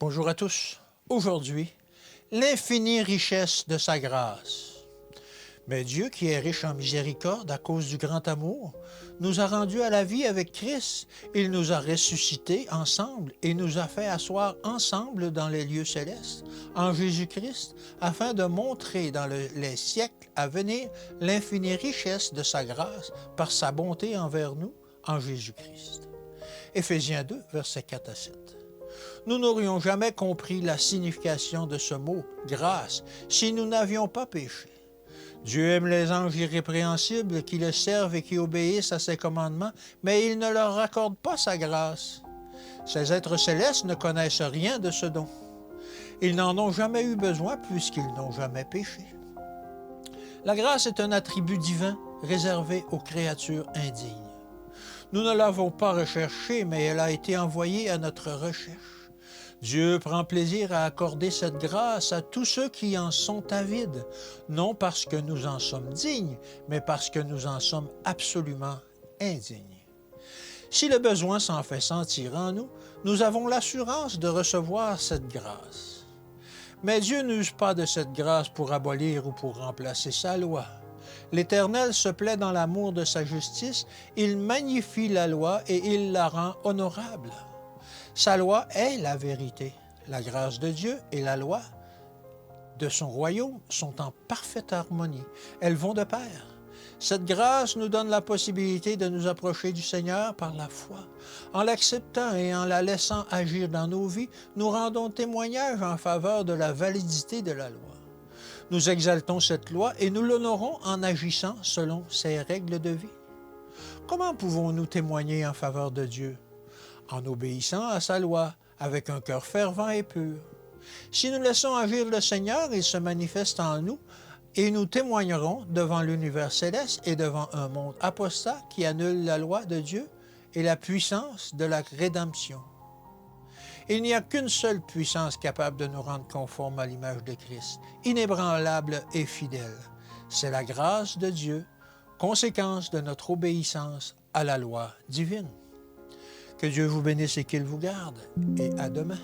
Bonjour à tous. Aujourd'hui, l'infinie richesse de sa grâce. Mais Dieu, qui est riche en miséricorde à cause du grand amour, nous a rendus à la vie avec Christ. Il nous a ressuscités ensemble et nous a fait asseoir ensemble dans les lieux célestes, en Jésus-Christ, afin de montrer dans les siècles à venir l'infinie richesse de sa grâce par sa bonté envers nous en Jésus-Christ. Éphésiens 2, versets 4 à 7. Nous n'aurions jamais compris la signification de ce mot « grâce » si nous n'avions pas péché. Dieu aime les anges irrépréhensibles qui le servent et qui obéissent à ses commandements, mais il ne leur accorde pas sa grâce. Ces êtres célestes ne connaissent rien de ce don. Ils n'en ont jamais eu besoin puisqu'ils n'ont jamais péché. La grâce est un attribut divin réservé aux créatures indignes. Nous ne l'avons pas recherchée, mais elle a été envoyée à notre recherche. Dieu prend plaisir à accorder cette grâce à tous ceux qui en sont avides, non parce que nous en sommes dignes, mais parce que nous en sommes absolument indignes. Si le besoin s'en fait sentir en nous, nous avons l'assurance de recevoir cette grâce. Mais Dieu n'use pas de cette grâce pour abolir ou pour remplacer sa loi. L'Éternel se plaît dans l'amour de sa justice, il magnifie la loi et il la rend honorable. Sa loi est la vérité. La grâce de Dieu et la loi de son royaume sont en parfaite harmonie. Elles vont de pair. Cette grâce nous donne la possibilité de nous approcher du Seigneur par la foi. En l'acceptant et en la laissant agir dans nos vies, nous rendons témoignage en faveur de la validité de la loi. Nous exaltons cette loi et nous l'honorons en agissant selon ses règles de vie. Comment pouvons-nous témoigner en faveur de Dieu? En obéissant à sa loi, avec un cœur fervent et pur. Si nous laissons agir le Seigneur, il se manifeste en nous et nous témoignerons devant l'univers céleste et devant un monde apostat qui annule la loi de Dieu et la puissance de la rédemption. Il n'y a qu'une seule puissance capable de nous rendre conformes à l'image de Christ, inébranlable et fidèle. C'est la grâce de Dieu, conséquence de notre obéissance à la loi divine. Que Dieu vous bénisse et qu'il vous garde, et à demain.